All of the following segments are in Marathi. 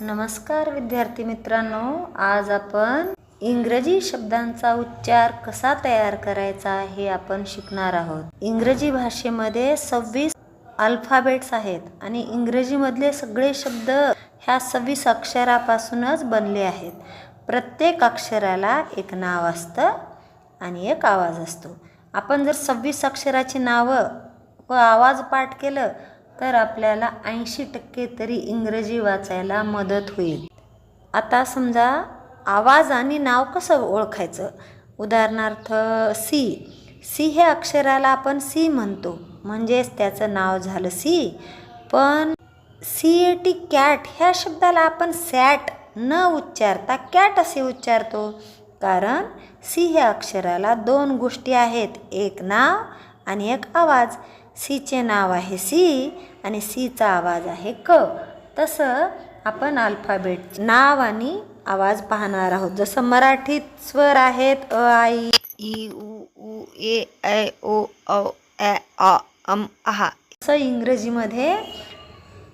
नमस्कार विद्यार्थी मित्रांनो, आज आपण इंग्रजी शब्दांचा उच्चार कसा तयार करायचा हे आपण शिकणार आहोत। इंग्रजी भाषेमध्ये 26 अल्फाबेट्स आहेत आणि इंग्रजीमधले सगळे शब्द ह्या 26 अक्षरापासूनच बनले आहेत। प्रत्येक अक्षराला एक नाव असतं आणि एक आवाज असतो। आपण जर 26 अक्षराची नावं व आवाज पाठ केलं तर आपल्याला 80% तरी इंग्रजी वाचायला मदत होईल। आता समजा आवाज आणि नाव कसं ओळखायचं। उदाहरणार्थ सी हे अक्षराला आपण सी म्हणतो, म्हणजेच त्याचं नाव झालं सी। पण CAT कॅट ह्या शब्दाला आपण सॅट न उच्चारता कॅट असे उच्चारतो, कारण सी ह्या अक्षराला दोन गोष्टी आहेत, एक नाव आणि एक आवाज। सीचे नाव आहे सी आणि सीचा आवाज आहे क। तसं आपण अल्फाबेट नाव आणि आवाज पाहणार आहोत। जसं मराठीत स्वर आहेत अ आई ई उ ए ऐ ओ औ ए आ अम आहा। तसं इंग्रजीमध्ये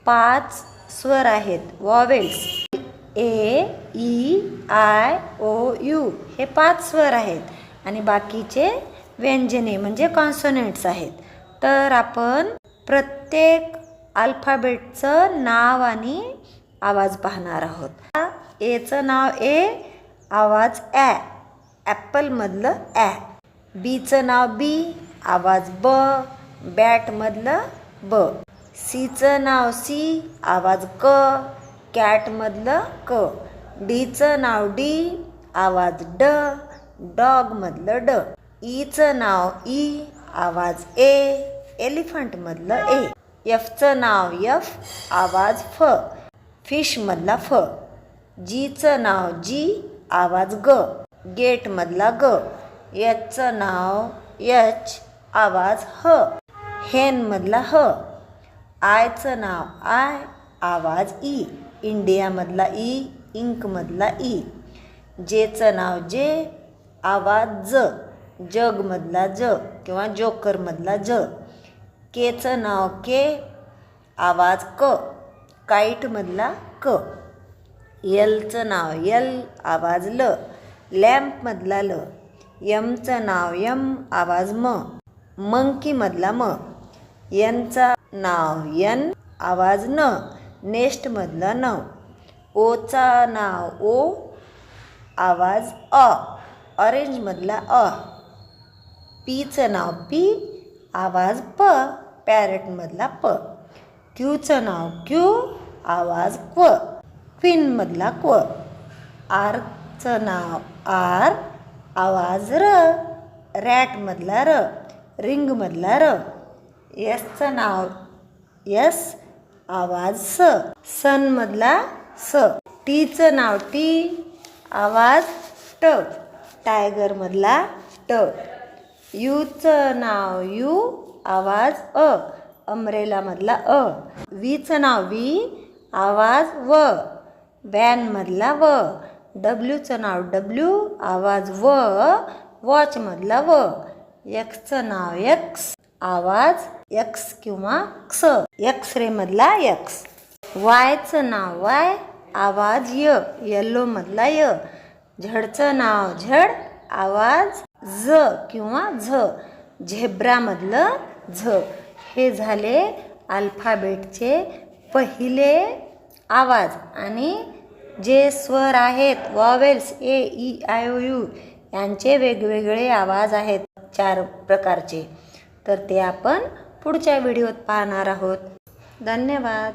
5 स्वर आहेत, vowels A E I O U हे 5 स्वर आहेत आणि बाकीचे व्यंजने म्हणजे कॉन्सोनंट्स आहेत। तर आपण प्रत्येक अल्फाबेटचं नाव आणि आवाज पाहणार आहोत। एचं नाव ए, आवाज ॲ, ॲपलमधलं ॲ। बीचं नाव बी, आवाज ब, बॅटमधलं ब। सीचं नाव सी, आवाज क, कॅटमधलं क। डीचं नाव डी, आवाज ड, डॉगमधलं ड। ईचं नाव ई, आवाज ए, एलिफंटमधलं ए। एफचं नाव एफ, आवाज फ, फिशमधला फ। जीचं नाव जी, आवाज ग, गेटमधला ग। एचचं नाव एच, आवाज ह, हेनमधला ह। आयचं नाव आय, आवाज ई, इंडियामधला ई, इंकमधला ई। जेचं नाव जे, आवाज ज, जगमधला ज किंवा जोकरमधला ज। केचं नाव के, आवाज क, काईटमधला क। एलचं नाव यल, आवाज ल, लॅम्पमधला ल। यमचं नाव यम, आवाज म, मंकीमधला म। यनचं नाव यन, आवाज न, नेस्टमधला न। ओचं नाव ओ, आवाज अ, ऑरेंजमधला अ। पीचं नाव पी, आवाज प, पॅरटमधला प। क्यूचं नाव क्यू, आवाज क्व, क्वीनमधला क्व। आरचं नाव आर, आवाज र, रॅटमधला र, रिंगमधला र। एसचं नाव यस, आवाज स, सनमधला स। टीचं नाव टी, आवाज ट, टायगरमधला ट। यूचं नाव यू, आवाज अ, अम्ब्रेलामधला अ। वीचं नाव वी, आवाज व, वॅनमधला व। डब्ल्यूचं नाव डब्ल्यू, आवाज व, वॉचमधला व। एक्सचं नाव एक्स, आवाज एक्स किंवा क्स, एक्सरेमधला एक्स। वायचं नाव वाय, आवाज य, येल्लोमधला य। झडचं नाव झड, आवाज झ किंवा झ, झेब्रामधलं झ। हे झाले अल्फाबेटचे पहिले आवाज आणि जे स्वर आहेत vowels A E I O U यांचे वेगवेगळे आवाज आहेत 4 प्रकारचे। तर ते आपण पुढच्या व्हिडिओत पाहणार आहोत। धन्यवाद।